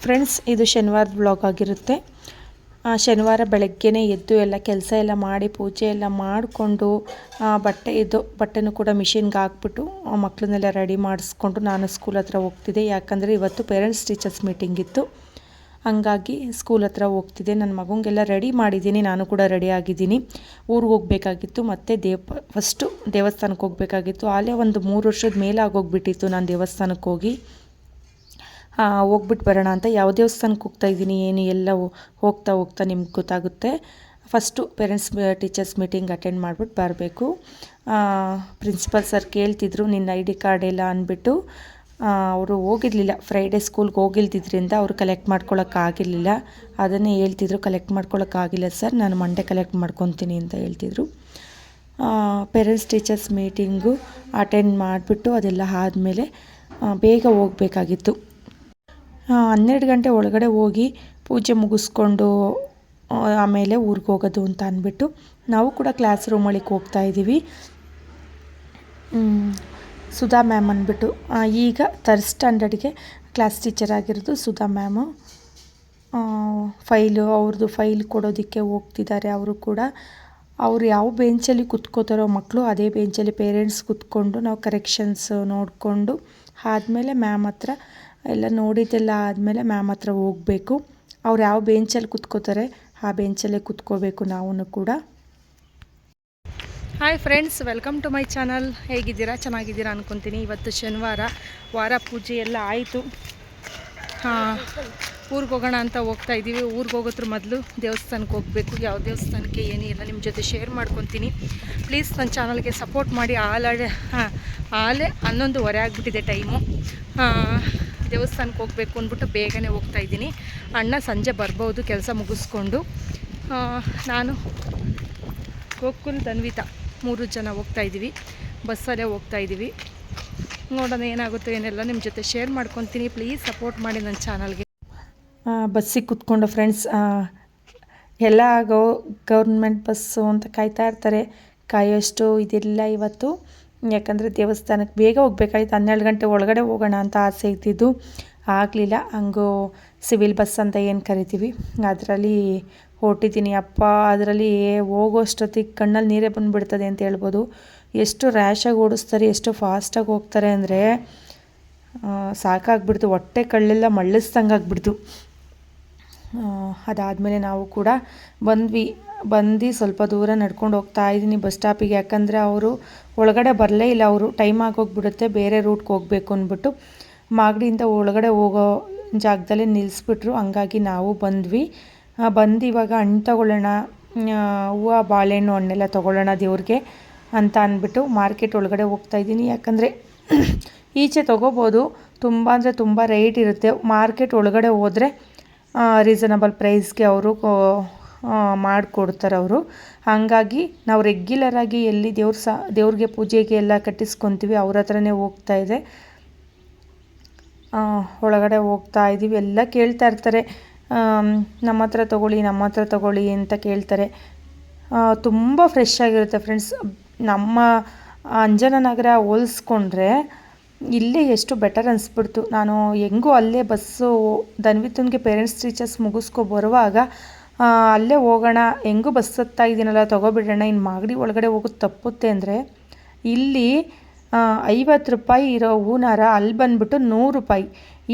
Friends, ಇದು ಶನಿವಾರದ vlog ಆಗಿರುತ್ತೆ. ಶನಿವಾರ ಬೆಳಗ್ಗೆನೇ ಎದ್ದು ಎಲ್ಲ ಕೆಲಸ ಎಲ್ಲ ಮಾಡಿ ಪೂಜೆ ಎಲ್ಲ ಮಾಡಿಕೊಂಡು ಬಟ್ಟೆನೂ ಕೂಡ ಮಿಷಿನ್ಗೆ ಹಾಕ್ಬಿಟ್ಟು ಮಕ್ಕಳನ್ನೆಲ್ಲ ರೆಡಿ ಮಾಡಿಸ್ಕೊಂಡು ನಾನು ಸ್ಕೂಲ್ ಹತ್ರ ಹೋಗ್ತಿದ್ದೆ. ಯಾಕಂದರೆ ಇವತ್ತು ಪೇರೆಂಟ್ಸ್ ಟೀಚರ್ಸ್ ಮೀಟಿಂಗ್ ಇತ್ತು, ಹಂಗಾಗಿ ಸ್ಕೂಲ್ ಹತ್ರ ಹೋಗ್ತಿದ್ದೆ. ನನ್ನ ಮಗನಿಗೆಲ್ಲ ರೆಡಿ ಮಾಡಿದ್ದೀನಿ, ನಾನು ಕೂಡ ರೆಡಿ ಆಗಿದ್ದೀನಿ. ಊರಿಗೆ ಹೋಗಬೇಕಾಗಿತ್ತು, ಮತ್ತು ಫಸ್ಟು ದೇವಸ್ಥಾನಕ್ಕೆ ಹೋಗಬೇಕಾಗಿತ್ತು. ಅಲ್ಲೇ ಒಂದು 3 ವರ್ಷದ ಮೇಲೆ ಆಗೋಗ್ಬಿಟ್ಟಿತ್ತು ನಾನು ದೇವಸ್ಥಾನಕ್ಕೆ ಹೋಗ್ಬಿಟ್ಟು ಬರೋಣ ಅಂತ. ಯಾವ ದೇವಸ್ಥಾನಕ್ಕೆ ಹೋಗ್ತಾಯಿದ್ದೀನಿ ಏನು ಎಲ್ಲ ಹೋಗ್ತಾ ನಿಮ್ಗೆ ಗೊತ್ತಾಗುತ್ತೆ. First parents teachers meeting attend ಮಾಡಿಬಿಟ್ಟು ಬರಬೇಕು. ಪ್ರಿನ್ಸಿಪಲ್ ಸರ್ ಕೇಳ್ತಿದ್ರು ನಿನ್ನ ID ಕಾರ್ಡ್ ಎಲ್ಲ ಅಂದ್ಬಿಟ್ಟು. ಅವರು ಹೋಗಿರಲಿಲ್ಲ, ಫ್ರೈಡೇ ಸ್ಕೂಲ್ಗೆ ಹೋಗಿಲ್ದಿದ್ರಿಂದ ಅವರು ಕಲೆಕ್ಟ್ ಮಾಡ್ಕೊಳ್ಳೋಕ್ಕಾಗಿರಲಿಲ್ಲ. ಅದನ್ನೇ ಹೇಳ್ತಿದ್ರು, ಕಲೆಕ್ಟ್ ಮಾಡ್ಕೊಳ್ಳೋಕ್ಕಾಗಿಲ್ಲ ಸರ್, ನಾನು ಮಂಡೇ ಕಲೆಕ್ಟ್ ಮಾಡ್ಕೊತೀನಿ ಅಂತ ಹೇಳ್ತಿದ್ರು. ಪೇರೆಂಟ್ಸ್ ಟೀಚರ್ಸ್ ಮೀಟಿಂಗು ಅಟೆಂಡ್ ಮಾಡಿಬಿಟ್ಟು ಅದೆಲ್ಲ ಆದಮೇಲೆ ಬೇಗ ಹೋಗಬೇಕಾಗಿತ್ತು. 12 ಗಂಟೆ ಒಳಗಡೆ ಹೋಗಿ ಪೂಜೆ ಮುಗಿಸ್ಕೊಂಡು ಆಮೇಲೆ ಊರಿಗೆ ಹೋಗೋದು ಅಂತ ಅಂದ್ಬಿಟ್ಟು ನಾವು ಕೂಡ ಕ್ಲಾಸ್ ರೂಮೊಳಗೆ ಹೋಗ್ತಾಯಿದ್ದೀವಿ. ಸುಧಾ ಮ್ಯಾಮ್ ಅಂದ್ಬಿಟ್ಟು ಈಗ 3rd ಸ್ಟ್ಯಾಂಡರ್ಡ್ಗೆ ಕ್ಲಾಸ್ ಟೀಚರ್ ಆಗಿರೋದು ಸುಧಾ ಮ್ಯಾಮು. ಅವ್ರದ್ದು ಫೈಲ್ ಕೊಡೋದಕ್ಕೆ ಹೋಗ್ತಿದ್ದಾರೆ. ಅವರು ಕೂಡ ಅವ್ರು ಯಾವ ಬೆಂಚಲ್ಲಿ ಕುತ್ಕೋತಾರೋ ಮಕ್ಕಳು ಅದೇ ಬೆಂಚಲ್ಲಿ ಪೇರೆಂಟ್ಸ್ ಕುತ್ಕೊಂಡು ನಾವು ಕರೆಕ್ಷನ್ಸ್ ನೋಡಿಕೊಂಡು ಆದಮೇಲೆ ಮ್ಯಾಮ್ ಹತ್ರ ಎಲ್ಲ ನೋಡಿದ್ದೆಲ್ಲ ಆದಮೇಲೆ ಮ್ಯಾಮ್ ಹತ್ರ ಹೋಗಬೇಕು. ಅವ್ರು ಯಾವ ಬೆಂಚಲ್ಲಿ ಕುತ್ಕೋತಾರೆ ಆ ಬೆಂಚಲ್ಲೇ ಕುತ್ಕೋಬೇಕು ನಾವು ಕೂಡ. Hi friends, welcome to my channel. ಹೇಗಿದ್ದೀರಾ? ಚೆನ್ನಾಗಿದ್ದೀರಾ ಅಂದ್ಕೊತೀನಿ. ಇವತ್ತು ಶನಿವಾರ, ವಾರ ಪೂಜೆ ಎಲ್ಲ ಆಯಿತು. ಊರಿಗೆ ಹೋಗೋಣ ಅಂತ ಹೋಗ್ತಾ ಇದ್ದೀವಿ. ಊರಿಗೆ ಹೋಗೋದ್ರ ಮೊದಲು ದೇವಸ್ಥಾನಕ್ಕೆ ಹೋಗಬೇಕು. ಯಾವ ದೇವಸ್ಥಾನಕ್ಕೆ ಏನೇ ಇಲ್ಲ ನಿಮ್ಮ ಜೊತೆ ಶೇರ್ ಮಾಡ್ಕೊತೀನಿ. ಪ್ಲೀಸ್ ನನ್ನ ಚಾನಲ್ಗೆ ಸಪೋರ್ಟ್ ಮಾಡಿ. ಆಲೇ 11:15 ಆಗಿಬಿಟ್ಟಿದೆ ಟೈಮು. ದೇವಸ್ಥಾನಕ್ಕೆ ಹೋಗಬೇಕು ಅಂದ್ಬಿಟ್ಟು ಬೇಗನೆ ಹೋಗ್ತಾಯಿದ್ದೀನಿ. ಅಣ್ಣ ಸಂಜೆ ಬರ್ಬೋದು ಕೆಲಸ ಮುಗಿಸ್ಕೊಂಡು. ನಾನು ಗೋಕುಲ್ ಧನ್ವಿತಾ 3 ಜನ ಹೋಗ್ತಾಯಿದ್ದೀವಿ. ಬಸ್ಸಲ್ಲೇ ಹೋಗ್ತಾಯಿದ್ದೀವಿ. ನೋಡೋಣ ಏನಾಗುತ್ತೋ ಏನೆಲ್ಲ ನಿಮ್ಮ ಜೊತೆ ಶೇರ್ ಮಾಡ್ಕೊತೀನಿ. ಪ್ಲೀಸ್ ಸಪೋರ್ಟ್ ಮಾಡಿ ನನ್ನ ಚಾನಲ್ಗೆ. ಬಸ್ಸಿಗೆ ಕೂತ್ಕೊಂಡು ಫ್ರೆಂಡ್ಸ್ ಎಲ್ಲ ಗೌರ್ಮೆಂಟ್ ಬಸ್ಸು ಅಂತ ಕಾಯ್ತಾ ಇರ್ತಾರೆ. ಕಾಯೋಷ್ಟು ಇದಿಲ್ಲ ಇವತ್ತು. ಯಾಕಂದರೆ ದೇವಸ್ಥಾನಕ್ಕೆ ಬೇಗ ಹೋಗ್ಬೇಕಾಯ್ತು. 12 ಗಂಟೆ ಒಳಗಡೆ ಹೋಗೋಣ ಅಂತ ಆಸೆ ಇದ್ದಿದ್ದು, ಆಗಲಿಲ್ಲ. ಹಂಗೂ ಸಿವಿಲ್ ಬಸ್ ಅಂತ ಏನು ಕರಿತೀವಿ ಅದರಲ್ಲಿ ಹೊರಟಿದ್ದೀನಿ. ಅಪ್ಪ, ಅದರಲ್ಲಿ ಹೋಗೋಷ್ಟೊತ್ತಿಗೆ ಕಣ್ಣಲ್ಲಿ ನೀರೇ ಬಂದುಬಿಡ್ತದೆ ಅಂತ ಹೇಳ್ಬೋದು. ಎಷ್ಟು ರ್ಯಾಶಾಗಿ ಓಡಿಸ್ತಾರೆ, ಎಷ್ಟು ಫಾಸ್ಟಾಗಿ ಹೋಗ್ತಾರೆ ಅಂದರೆ ಸಾಕಾಗ್ಬಿಡ್ತು. ಹೊಟ್ಟೆ ಕಳ್ಳೆಲ್ಲ ಮಳ್ಳಿಸ್ದಂಗೆ ಆಗ್ಬಿಡ್ತು. ಅದಾದಮೇಲೆ ನಾವು ಕೂಡ ಬಂದು ಸ್ವಲ್ಪ ದೂರ ನಡ್ಕೊಂಡು ಹೋಗ್ತಾ ಇದ್ದೀನಿ ಬಸ್ ಸ್ಟಾಪಿಗೆ. ಯಾಕಂದರೆ ಅವರು ಒಳಗಡೆ ಬರಲೇ ಇಲ್ಲ. ಅವರು ಟೈಮ್ ಆಗೋಗ್ಬಿಡುತ್ತೆ, ಬೇರೆ ರೂಟ್ಗೆ ಹೋಗಬೇಕು ಅಂದ್ಬಿಟ್ಟು ಮಾಗಡಿಯಿಂದ ಒಳಗಡೆ ಹೋಗೋ ಜಾಗದಲ್ಲೇ ನಿಲ್ಲಿಸ್ಬಿಟ್ರು. ಹಂಗಾಗಿ ನಾವು ಬಂದು ಇವಾಗ ಹಣ್ಣು ತೊಗೊಳ್ಳೋಣ, ಹೂವು ಬಾಳೆಹಣ್ಣು ಹಣ್ಣೆಲ್ಲ ತೊಗೊಳ್ಳೋಣ ದೇವ್ರಿಗೆ ಅಂತ ಅಂದ್ಬಿಟ್ಟು ಮಾರ್ಕೆಟ್ ಒಳಗಡೆ ಹೋಗ್ತಾಯಿದ್ದೀನಿ. ಯಾಕಂದರೆ ಈಚೆ ತೊಗೋಬೋದು, ತುಂಬ ಅಂದರೆ ತುಂಬ ರೇಟ್ ಇರುತ್ತೆ. ಮಾರ್ಕೆಟ್ ಒಳಗಡೆ ಹೋದರೆ ರೀಸನಬಲ್ ಪ್ರೈಸ್ಗೆ ಅವರು ಮಾಡಿಕೊಡ್ತಾರೆ ಅವರು. ಹಾಗಾಗಿ ನಾವು ರೆಗ್ಯುಲರಾಗಿ ಎಲ್ಲಿ ದೇವ್ರಿಗೆ ಪೂಜೆಗೆ ಎಲ್ಲ ಕಟ್ಟಿಸ್ಕೊತೀವಿ ಅವ್ರ ಹತ್ರನೇ ಹೋಗ್ತಾಯಿದೆ. ಒಳಗಡೆ ಹೋಗ್ತಾ ಇದ್ದೀವಿ. ಎಲ್ಲ ಕೇಳ್ತಾ ಇರ್ತಾರೆ, ನಮ್ಮ ಹತ್ರ ತೊಗೊಳ್ಳಿ ಅಂತ ಕೇಳ್ತಾರೆ. ತುಂಬ ಫ್ರೆಶ್ ಆಗಿರುತ್ತೆ ಫ್ರೆಂಡ್ಸ್. ನಮ್ಮ ಅಂಜನನಗರ ಹೋಲಿಸ್ಕೊಂಡ್ರೆ ಇಲ್ಲೇ ಎಷ್ಟು ಬೆಟರ್ ಅನಿಸ್ಬಿಡ್ತು. ನಾನು ಹೆಂಗೂ ಅಲ್ಲೇ ಬಸ್ಸು ಧನ್ವಿತನ್ಗೆ ಪೇರೆಂಟ್ಸ್ ಟೀಚರ್ಸ್ ಮುಗಿಸ್ಕೊ ಬರುವಾಗ ಅಲ್ಲೇ ಹೋಗೋಣ, ಹೆಂಗೂ ಬಸ್ ಹತ್ತಾ ಇದ್ದೀನಲ್ಲ ತೊಗೊಬಿಡೋಣ, ಇನ್ನು ಮಾಗಡಿ ಒಳಗಡೆ ಹೋಗೋದು ತಪ್ಪುತ್ತೆ ಅಂದರೆ ಇಲ್ಲಿ 50 ರೂಪಾಯಿ ಇರೋ ಹೂನಾರ ಅಲ್ಲಿ ಬಂದುಬಿಟ್ಟು 100 ರೂಪಾಯಿ.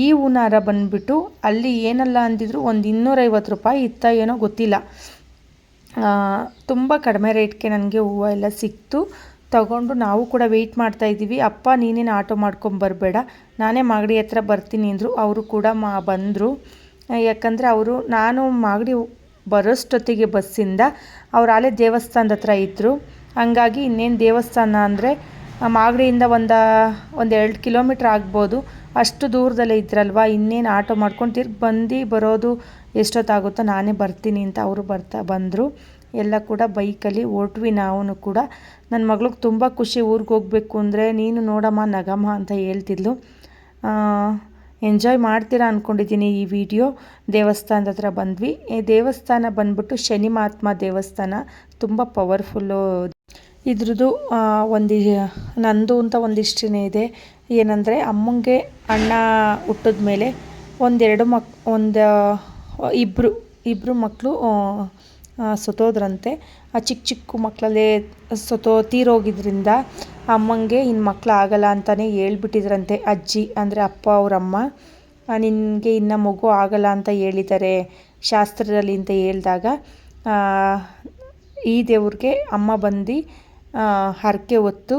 ಈ ಹೂನಾರ ಬಂದುಬಿಟ್ಟು ಅಲ್ಲಿ ಏನಲ್ಲ ಅಂದಿದ್ರು ಒಂದು 250 ರೂಪಾಯಿ ಇತ್ತ ಏನೋ ಗೊತ್ತಿಲ್ಲ. ತುಂಬ ಕಡಿಮೆ ರೇಟ್ಗೆ ನನಗೆ ಹೂವು ಎಲ್ಲ ಸಿಕ್ತು. ತಗೊಂಡು ನಾವು ಕೂಡ ವೆಯ್ಟ್ ಮಾಡ್ತಾಯಿದ್ದೀವಿ. ಅಪ್ಪ ನೀನೇನು ಆಟೋ ಮಾಡ್ಕೊಂಬರಬೇಡ, ನಾನೇ ಮಾಗಡಿ ಹತ್ರ ಬರ್ತೀನಿ ಅಂದರು. ಅವರು ಕೂಡ ಬಂದರು. ಯಾಕಂದರೆ ನಾನು ಮಾಗಡಿ ಬರೋಷ್ಟೊತ್ತಿಗೆ ಬಸ್ಸಿಂದ ಅವ್ರು ಅಲ್ಲೇ ದೇವಸ್ಥಾನದ ಹತ್ರ ಇದ್ದರು. ಹಂಗಾಗಿ ಇನ್ನೇನು ದೇವಸ್ಥಾನ ಅಂದರೆ ಮಾಗಡಿಯಿಂದ ಒಂದು 2 ಕಿಲೋಮೀಟ್ರ್ ಆಗ್ಬೋದು, ಅಷ್ಟು ದೂರದಲ್ಲೇ ಇದ್ರಲ್ವ. ಇನ್ನೇನು ಆಟೋ ಮಾಡ್ಕೊಂಡು ತಿರ್ಗಿ ಬರೋದು ಎಷ್ಟೊತ್ತಾಗುತ್ತೋ, ನಾನೇ ಬರ್ತೀನಿ ಅಂತ ಅವರು ಬಂದರು. ಎಲ್ಲ ಕೂಡ ಬೈಕಲ್ಲಿ ಹೊರಟ್ವಿ. ನಾವು ಕೂಡ ನನ್ನ ಮಗಳಿಗೆ ತುಂಬ ಖುಷಿ ಊರಿಗೆ ಹೋಗಬೇಕು ಅಂದರೆ. ನೀನು ನೋಡಮ್ಮ ನಗಮ್ಮ ಅಂತ ಹೇಳ್ತಿದ್ಲು. ಎಂಜಾಯ್ ಮಾಡ್ತೀರಾ ಅಂದ್ಕೊಂಡಿದ್ದೀನಿ ಈ ವಿಡಿಯೋ. ದೇವಸ್ಥಾನದ ಹತ್ರ ಬಂದ್ವಿ. ಈ ದೇವಸ್ಥಾನ ಬಂದ್ಬಿಟ್ಟು ಶನಿ ಮಹಾತ್ಮ ದೇವಸ್ಥಾನ, ತುಂಬ ಪವರ್ಫುಲ್ಲು. ಇದ್ರದ್ದು ನಂದು ಅಂತ ಒಂದು ಹಿಸ್ಟ್ರಿನೇ ಇದೆ. ಏನಂದರೆ ಅಮ್ಮಂಗೆ ಅಣ್ಣ ಹುಟ್ಟಿದ ಮೇಲೆ ಇಬ್ಬರು ಮಕ್ಕಳು ಸತ್ತೋದ್ರಂತೆ. ಆ ಚಿಕ್ಕ ಚಿಕ್ಕ ಮಕ್ಕಳಲ್ಲೇ ತೀರೋಗಿದ್ರಿಂದ ಅಮ್ಮಂಗೆ ಇನ್ನು ಮಕ್ಕಳು ಆಗಲ್ಲ ಅಂತಲೇ ಹೇಳ್ಬಿಟ್ಟಿದ್ರಂತೆ ಅಜ್ಜಿ, ಅಂದರೆ ಅಪ್ಪ ಅವರಮ್ಮ. ನಿನಗೆ ಇನ್ನು ಮಗು ಆಗಲ್ಲ ಅಂತ ಹೇಳಿದ್ದಾರೆ ಶಾಸ್ತ್ರದಲ್ಲಿ ಅಂತ ಹೇಳಿದಾಗ ಈ ದೇವ್ರಿಗೆ ಅಮ್ಮ ಬಂದು ಹರಕೆ ಹೊತ್ತು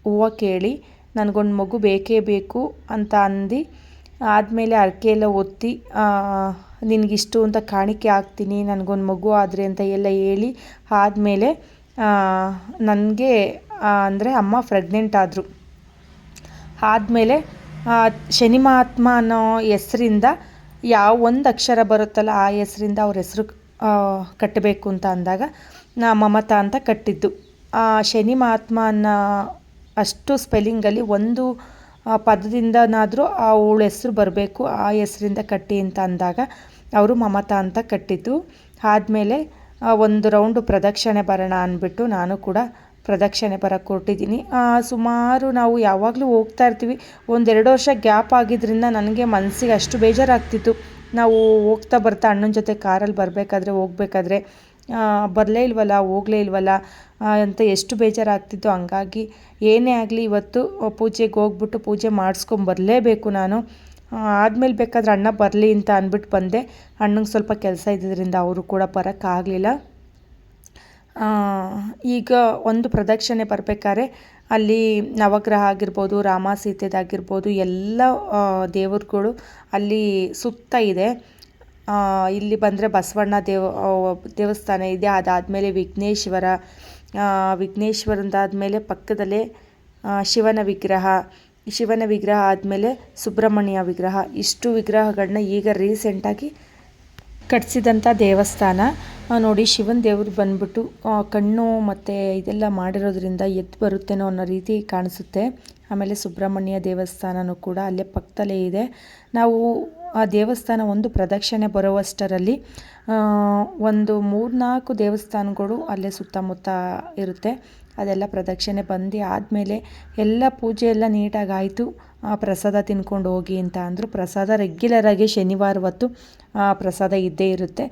ಹೂವು ಕೇಳಿ ನನಗೊಂದು ಮಗು ಬೇಕೇ ಬೇಕು ಅಂತ ಅಂದು ಆದಮೇಲೆ ಹರಕೆ ಎಲ್ಲ ಹೊತ್ತಿ ನಿನಗಿಷ್ಟು ಅಂತ ಕಾಣಿಕೆ ಹಾಕ್ತೀನಿ ನನಗೊಂದು ಮಗು ಆದರೆ ಅಂತ ಎಲ್ಲ ಹೇಳಿ ಆದಮೇಲೆ ನನಗೆ ಅಂದರೆ ಅಮ್ಮ ಪ್ರೆಗ್ನೆಂಟ್ ಆದರು. ಆದಮೇಲೆ ಶನಿ ಮಹಾತ್ಮ ಅನ್ನೋ ಹೆಸರಿಂದ ಯಾವ ಒಂದು ಅಕ್ಷರ ಬರುತ್ತಲ್ಲ ಆ ಹೆಸರಿಂದ ಅವ್ರ ಹೆಸರು ಕಟ್ಟಬೇಕು ಅಂತ ಅಂದಾಗ ಮಮತಾ ಅಂತ ಕಟ್ಟಿದ್ದು. ಶನಿ ಮಹಾತ್ಮ ಅನ್ನೋ ಅಷ್ಟು ಸ್ಪೆಲ್ಲಿಂಗಲ್ಲಿ ಒಂದು ಪದದಿಂದನಾದರೂ ಅವಳ ಹೆಸರು ಬರಬೇಕು, ಆ ಹೆಸರಿಂದ ಕಟ್ಟಿ ಅಂತ ಅಂದಾಗ ಅವರು ಮಮತಾ ಅಂತ ಕಟ್ಟಿದ್ದು. ಆದಮೇಲೆ ಒಂದು ರೌಂಡು ಪ್ರದಕ್ಷಿಣೆ ಬರೋಣ ಅಂದ್ಬಿಟ್ಟು ನಾನು ಕೂಡ ಪ್ರದಕ್ಷಿಣೆ ಬರೋಕ್ಕೆ ಹೊರಟಿದ್ದೀನಿ. ಸುಮಾರು ನಾವು ಯಾವಾಗಲೂ ಹೋಗ್ತಾ ಇರ್ತೀವಿ. 1-2 ವರ್ಷ ಗ್ಯಾಪ್ ಆಗಿದ್ದರಿಂದ ನನಗೆ ಮನಸ್ಸಿಗೆ ಅಷ್ಟು ಬೇಜಾರಾಗ್ತಿತ್ತು. ನಾವು ಹೋಗ್ತಾ ಬರ್ತಾ ಅಣ್ಣನ ಜೊತೆ ಕಾರಲ್ಲಿ ಹೋಗಬೇಕಾದ್ರೆ ಬರಲೇ ಇಲ್ವಲ್ಲ, ಹೋಗಲೇ ಇಲ್ವಲ್ಲ ಅಂತ ಎಷ್ಟು ಬೇಜಾರಾಗ್ತಿತ್ತು. ಹಂಗಾಗಿ ಏನೇ ಆಗಲಿ ಇವತ್ತು ಪೂಜೆಗೆ ಹೋಗ್ಬಿಟ್ಟು ಪೂಜೆ ಮಾಡಿಸ್ಕೊಂಬರಲೇಬೇಕು ನಾನು. ಆದಮೇಲೆ ಬೇಕಾದ್ರೆ ಅಣ್ಣ ಬರಲಿ ಅಂತ ಅಂದ್ಬಿಟ್ಟು ಬಂದೆ. ಅಣ್ಣಂಗೆ ಸ್ವಲ್ಪ ಕೆಲಸ ಇದ್ದಿದ್ದರಿಂದ ಅವರು ಕೂಡ ಬರೋಕ್ಕಾಗಲಿಲ್ಲ. ಈಗ ಒಂದು ಪ್ರದಕ್ಷಿಣೆ ಬರಬೇಕಾದ್ರೆ ಅಲ್ಲಿ ನವಗ್ರಹ ಆಗಿರ್ಬೋದು, ರಾಮ ಸೀತೆದಾಗಿರ್ಬೋದು ಎಲ್ಲ ದೇವರುಗಳು ಅಲ್ಲಿ ಸುತ್ತ ಇದೆ. ಇಲ್ಲಿ ಬಂದರೆ ಬಸವಣ್ಣ ದೇವಸ್ಥಾನ ಇದೆ. ಅದಾದಮೇಲೆ ವಿಘ್ನೇಶ್ವರಂದಾದಮೇಲೆ ಪಕ್ಕದಲ್ಲೇ ಶಿವನ ವಿಗ್ರಹ ಆದಮೇಲೆ ಸುಬ್ರಹ್ಮಣ್ಯ ವಿಗ್ರಹ, ಇಷ್ಟು ವಿಗ್ರಹಗಳನ್ನ ಈಗ ರೀಸೆಂಟಾಗಿ ಕಟ್ಸಿದಂಥ ದೇವಸ್ಥಾನ ನೋಡಿ. ಶಿವನ ದೇವರು ಬಂದ್ಬಿಟ್ಟು ಕಣ್ಣು ಮತ್ತು ಇದೆಲ್ಲ ಮಾಡಿರೋದ್ರಿಂದ ಎದ್ದು ಬರುತ್ತೇನೋ ಅನ್ನೋ ರೀತಿ ಕಾಣಿಸುತ್ತೆ. ಆಮೇಲೆ ಸುಬ್ರಹ್ಮಣ್ಯ ದೇವಸ್ಥಾನವೂ ಕೂಡ ಅಲ್ಲೇ ಪಕ್ಕದಲ್ಲೇ ಇದೆ. ನಾವು ಆ ದೇವಸ್ಥಾನ ಒಂದು ಪ್ರದಕ್ಷಿಣೆ ಬರುವಷ್ಟರಲ್ಲಿ ಒಂದು 3-4 ದೇವಸ್ಥಾನಗಳು ಅಲ್ಲೇ ಸುತ್ತಮುತ್ತ ಇರುತ್ತೆ. ಅದೆಲ್ಲ ಪ್ರದಕ್ಷಿಣೆ ಬಂದು ಆದಮೇಲೆ ಎಲ್ಲ ಪೂಜೆ ಎಲ್ಲ ನೀಟಾಗಿ ಆಯಿತು. ಪ್ರಸಾದ ತಿನ್ಕೊಂಡು ಹೋಗಿ ಅಂತ ಅಂದರು. ಪ್ರಸಾದ ರೆಗ್ಯುಲರಾಗಿ ಶನಿವಾರ ಹೊತ್ತು ಪ್ರಸಾದ ಇದ್ದೇ ಇರುತ್ತೆ.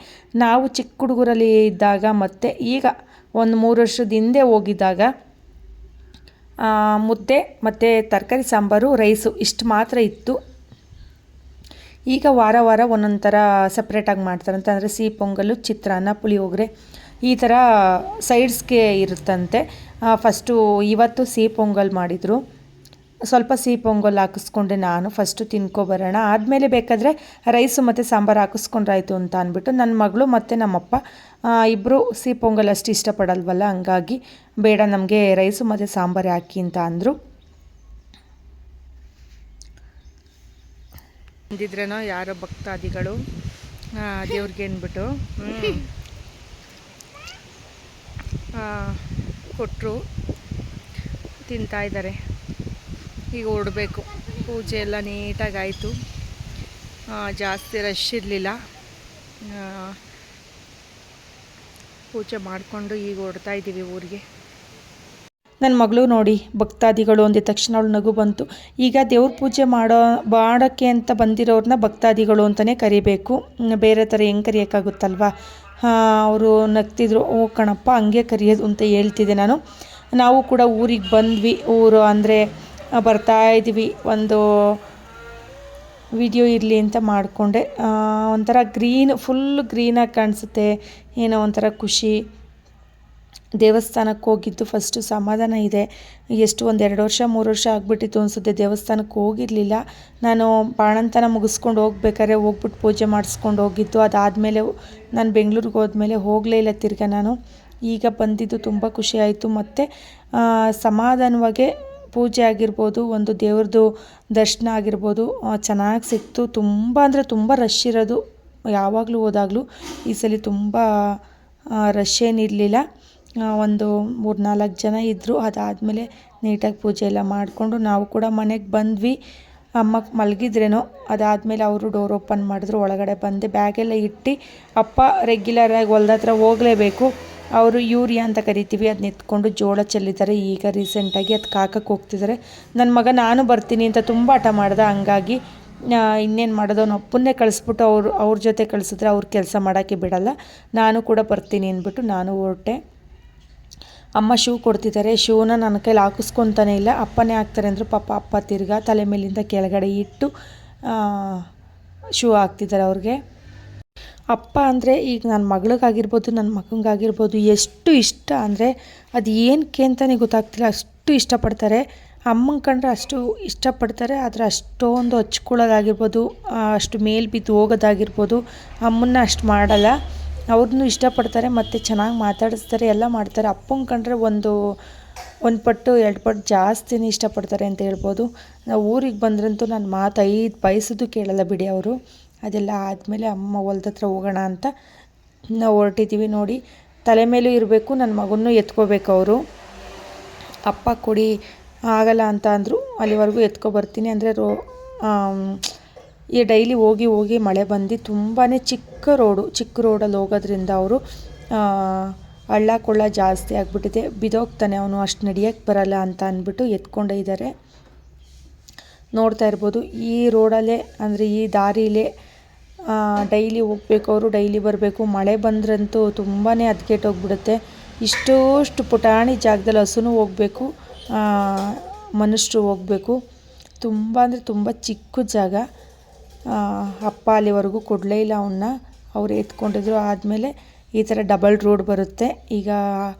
ನಾವು ಚಿಕ್ಕ ಹುಡುಗರಲ್ಲಿ ಇದ್ದಾಗ ಮತ್ತು ಈಗ ಒಂದು 3 ವರ್ಷದ ಹಿಂದೆ ಹೋಗಿದ್ದಾಗ ಮುದ್ದೆ ಮತ್ತು ತರಕಾರಿ ಸಾಂಬಾರು, ರೈಸು ಇಷ್ಟು ಮಾತ್ರ ಇತ್ತು. ಈಗ ವಾರ ಒಂದೊಂದು ಥರ ಸಪ್ರೇಟಾಗಿ ಮಾಡ್ತಾರಂತೆ. ಅಂದರೆ ಸಿಹಿ ಪೊಂಗಲ್ಲು, ಚಿತ್ರಾನ್ನ, ಪುಳಿಯೋಗರೆ ಈ ಥರ ಸೈಡ್ಸ್ಗೆ ಇರುತ್ತಂತೆ. ಫಸ್ಟು ಇವತ್ತು ಸಿಹಿ ಪೊಂಗಲ್ ಮಾಡಿದರು. ಸ್ವಲ್ಪ ಸಿಹಿ ಪೊಂಗಲ್ ಹಾಕಿಸ್ಕೊಂಡೆ ನಾನು. ಫಸ್ಟು ತಿನ್ಕೊಬರೋಣ, ಆದಮೇಲೆ ಬೇಕಾದರೆ ರೈಸು ಮತ್ತು ಸಾಂಬಾರು ಹಾಕಿಸ್ಕೊಂಡ್ರಾಯ್ತು ಅಂತ ಅಂದ್ಬಿಟ್ಟು ನನ್ನ ಮಗಳು ಮತ್ತು ನಮ್ಮಪ್ಪ ಇಬ್ಬರು ಸಿಹಿ ಪೊಂಗಲ್ ಅಷ್ಟು ಇಷ್ಟಪಡಲ್ವಲ್ಲ, ಹಂಗಾಗಿ ಬೇಡ ನಮಗೆ ರೈಸು ಮತ್ತು ಸಾಂಬಾರು ಹಾಕಿ ಅಂತ ಅಂದರು. ಬಂದಿದ್ರೇನೋ ಯಾರೋ ಭಕ್ತಾದಿಗಳು ದೇವ್ರಿಗೆ ಅಂದ್ಬಿಟ್ಟು ಕೊಟ್ಟರು, ತಿಂತಾಯಿದ್ದಾರೆ. ಈಗ ಹೊರಡಬೇಕು. ಪೂಜೆ ಎಲ್ಲ ನೀಟಾಗಾಯಿತು, ಜಾಸ್ತಿ ರಶ್ ಇರಲಿಲ್ಲ. ಪೂಜೆ ಮಾಡಿಕೊಂಡು ಈಗ ಹೊರಡ್ತಾ ಇದ್ದೀವಿ ಊರಿಗೆ. ನನ್ನ ಮಗಳು ನೋಡಿ ಭಕ್ತಾದಿಗಳು ಅಂದಿದ ತಕ್ಷಣ ಅವಳು ನಗು ಬಂತು. ಈಗ ದೇವ್ರ ಪೂಜೆ ಮಾಡೋಕ್ಕೆ ಅಂತ ಬಂದಿರೋರನ್ನ ಭಕ್ತಾದಿಗಳು ಅಂತಲೇ ಕರಿಬೇಕು, ಬೇರೆ ಥರ ಹೆಂಗೆ ಕರಿಯೋಕ್ಕಾಗುತ್ತಲ್ವ. ಅವರು ನಗ್ತಿದ್ರು. ಓ ಕಣಪ್ಪ ಹಂಗೆ ಕರೆಯೋದು ಅಂತ ಹೇಳ್ತಿದ್ದೆ ನಾನು. ನಾವು ಕೂಡ ಊರಿಗೆ ಬಂದ್ವಿ. ಊರು ಅಂದರೆ ಬರ್ತಾಯಿದ್ವಿ, ಒಂದು ವಿಡಿಯೋ ಇರಲಿ ಅಂತ ಮಾಡಿಕೊಂಡೆ. ಒಂಥರ ಫುಲ್ ಗ್ರೀನಾಗಿ ಕಾಣಿಸುತ್ತೆ, ಏನೋ ಒಂಥರ ಖುಷಿ. ದೇವಸ್ಥಾನಕ್ಕೆ ಹೋಗಿದ್ದು ಫಸ್ಟು ಸಮಾಧಾನ ಇದೆ. ಎಷ್ಟು 1-2 ವರ್ಷ 3 ವರ್ಷ ಆಗಿಬಿಟ್ಟಿತ್ತು ಅನಿಸುತ್ತೆ ದೇವಸ್ಥಾನಕ್ಕೆ ಹೋಗಿರಲಿಲ್ಲ. ನಾನು ಬಾಣಂತನ ಮುಗಿಸ್ಕೊಂಡು ಹೋಗ್ಬಿಟ್ಟು ಪೂಜೆ ಮಾಡಿಸ್ಕೊಂಡು ಹೋಗಿದ್ದು. ಅದಾದಮೇಲೆ ನಾನು ಬೆಂಗಳೂರಿಗೆ ಹೋದ್ಮೇಲೆ ಹೋಗಲೇ ಇಲ್ಲ ತಿರ್ಗ ನಾನು. ಈಗ ಬಂದಿದ್ದು ತುಂಬ ಖುಷಿ ಆಯಿತು. ಮತ್ತು ಸಮಾಧಾನವಾಗಿ ಪೂಜೆ ಆಗಿರ್ಬೋದು, ಒಂದು ದೇವ್ರದ್ದು ದರ್ಶನ ಆಗಿರ್ಬೋದು ಚೆನ್ನಾಗಿ ಸಿಕ್ತು. ತುಂಬ ಅಂದರೆ ತುಂಬ ರಶ್ ಇರೋದು ಯಾವಾಗಲೂ ಹೋದಾಗಲೂ. ಈ ಸಲ ತುಂಬ ರಶ್ ಏನಿರಲಿಲ್ಲ, ಒಂದು 3-4 ಜನ ಇದ್ದರು. ಅದಾದಮೇಲೆ ನೀಟಾಗಿ ಪೂಜೆ ಎಲ್ಲ ಮಾಡಿಕೊಂಡು ನಾವು ಕೂಡ ಮನೆಗೆ ಬಂದ್ವಿ. ಅಮ್ಮ ಮಲಗಿದ್ರೇನೋ, ಅದಾದಮೇಲೆ ಅವರು ಡೋರ್ ಓಪನ್ ಮಾಡಿದ್ರು. ಒಳಗಡೆ ಬಂದೆ, ಬ್ಯಾಗೆಲ್ಲ ಇಟ್ಟು. ಅಪ್ಪ ರೆಗ್ಯುಲರಾಗಿ ಹೊಲ್ದ ಹತ್ರ ಹೋಗಲೇಬೇಕು, ಅವರು ಯೂರಿಯಾ ಅಂತ ಕರಿತೀವಿ, ಅದನ್ನ ಎತ್ಕೊಂಡು ಜೋಳ ಚೆಲ್ಲಿದ್ದಾರೆ. ಈಗ ರೀಸೆಂಟಾಗಿ ಅದು ಕಾಕಕ್ಕೆ ಹೋಗ್ತಿದ್ದಾರೆ. ನನ್ನ ಮಗ ನಾನು ಬರ್ತೀನಿ ಅಂತ ತುಂಬ ಹಠ ಮಾಡ್ದೆ, ಹಂಗಾಗಿ ಇನ್ನೇನು ಮಾಡೋದು, ಅವನ ಅಪ್ಪನ್ನೇ ಕಳಿಸ್ಬಿಟ್ಟು ಅವ್ರ ಜೊತೆ ಕಳಿಸಿದ್ರೆ ಅವ್ರು ಕೆಲಸ ಮಾಡೋಕ್ಕೆ ಬಿಡಲ್ಲ. ನಾನು ಕೂಡ ಬರ್ತೀನಿ ಅಂದ್ಬಿಟ್ಟು ನಾನು ಹೊರಟೆ. ಅಮ್ಮ ಶೂ ಕೊಡ್ತಿದ್ದಾರೆ. ಶೂನ ನನ್ನ ಕೈಲಿ ಹಾಕಿಸ್ಕೊತಾನೆ ಇಲ್ಲ, ಅಪ್ಪನೇ ಹಾಕ್ತಾರೆ ಅಂದರು. ಪಾಪ ಅಪ್ಪ ತಿರ್ಗಾ ತಲೆ ಮೇಲಿಂದ ಕೆಳಗಡೆ ಇಟ್ಟು ಶೂ ಹಾಕ್ತಿದ್ದಾರೆ ಅವ್ರಿಗೆ. ಅಪ್ಪ ಅಂದರೆ ಈಗ ನನ್ನ ಮಗಳಿಗಾಗಿರ್ಬೋದು, ನನ್ನ ಮಗನಿಗಾಗಿರ್ಬೋದು ಎಷ್ಟು ಇಷ್ಟ ಅಂದರೆ ಅದು ಏನಕ್ಕೆ ಅಂತಲೇ ಗೊತ್ತಾಗ್ತಿಲ್ಲ, ಅಷ್ಟು ಇಷ್ಟಪಡ್ತಾರೆ. ಅಮ್ಮಂಗೆ ಕಂಡ್ರೆ ಅಷ್ಟು ಇಷ್ಟಪಡ್ತಾರೆ, ಆದರೆ ಅಷ್ಟೊಂದು ಹಚ್ಕೊಳ್ಳೋದಾಗಿರ್ಬೋದು, ಅಷ್ಟು ಮೇಲೆ ಬಿದ್ದು ಹೋಗೋದಾಗಿರ್ಬೋದು ಅಮ್ಮನ್ನ ಅಷ್ಟು ಮಾಡಲ್ಲ. ಅವ್ರನ್ನೂ ಇಷ್ಟಪಡ್ತಾರೆ ಮತ್ತು ಚೆನ್ನಾಗಿ ಮಾತಾಡಿಸ್ತಾರೆ, ಎಲ್ಲ ಮಾಡ್ತಾರೆ. ಅಪ್ಪಂಗೆ ಕಂಡ್ರೆ ಒಂದು ಪಟ್ಟು 2 ಪಟ್ಟು ಜಾಸ್ತಿನೇ ಇಷ್ಟಪಡ್ತಾರೆ ಅಂತ ಹೇಳ್ಬೋದು. ನಾವು ಊರಿಗೆ ಬಂದ್ರಂತೂ ನನ್ನ ಮಾತು 5 ಪೈಸದ್ದು ಕೇಳಲ್ಲ ಬಿಡಿ ಅವರು. ಅದೆಲ್ಲ ಆದಮೇಲೆ ಅಮ್ಮ ಹೊಲ್ದ ಹತ್ರ ಹೋಗೋಣ ಅಂತ ನಾವು ಹೊರಟಿದ್ದೀವಿ. ನೋಡಿ, ತಲೆ ಮೇಲೂ ಇರಬೇಕು, ನನ್ನ ಮಗನ್ನೂ ಎತ್ಕೋಬೇಕು ಅವರು. ಅಪ್ಪ ಕೊಡಿ ಆಗಲ್ಲ ಅಂತ ಅಂದರು. ಅಲ್ಲಿವರೆಗೂ ಎತ್ಕೊಬರ್ತೀನಿ ಅಂದರೆ ಈ ಡೈಲಿ ಹೋಗಿ ಮಳೆ ಬಂದು ತುಂಬಾ ಚಿಕ್ಕ ರೋಡಲ್ಲಿ ಹೋಗೋದ್ರಿಂದ ಅವರು ಹಳ್ಳ ಕೊಳ್ಳ ಜಾಸ್ತಿ ಆಗಿಬಿಟ್ಟಿದೆ. ಬಿದ್ದೋಗ್ತಾನೆ ಅವನು, ಅಷ್ಟು ನಡೆಯೋಕ್ಕೆ ಬರಲ್ಲ ಅಂತ ಅಂದ್ಬಿಟ್ಟು ಎತ್ಕೊಂಡೇ ಇದ್ದಾರೆ. ನೋಡ್ತಾ ಇರ್ಬೋದು, ಈ ರೋಡಲ್ಲೇ ಅಂದರೆ ಈ ದಾರಿಲೇ ಡೈಲಿ ಹೋಗ್ಬೇಕು ಅವರು, ಡೈಲಿ ಬರಬೇಕು. ಮಳೆ ಬಂದ್ರಂತೂ ತುಂಬಾ ಹದ್ಗೆಟ್ಟೋಗ್ಬಿಡುತ್ತೆ. ಇಷ್ಟೋಷ್ಟು ಪುಟಾಣಿ ಜಾಗದಲ್ಲಿ ಹಸುನೂ ಹೋಗಬೇಕು, ಮನುಷ್ಯರು ಹೋಗಬೇಕು. ತುಂಬ ಅಂದರೆ ತುಂಬ ಚಿಕ್ಕ ಜಾಗ. ಅಪ್ಪ ಅಲ್ಲಿವರೆಗೂ ಕೊಡಲೇ ಇಲ್ಲ ಅವನ್ನ, ಅವ್ರು ಎತ್ಕೊಂಡಿದ್ರು. ಆದಮೇಲೆ ಈ ಥರ ಡಬಲ್ ರೋಡ್ ಬರುತ್ತೆ, ಈಗ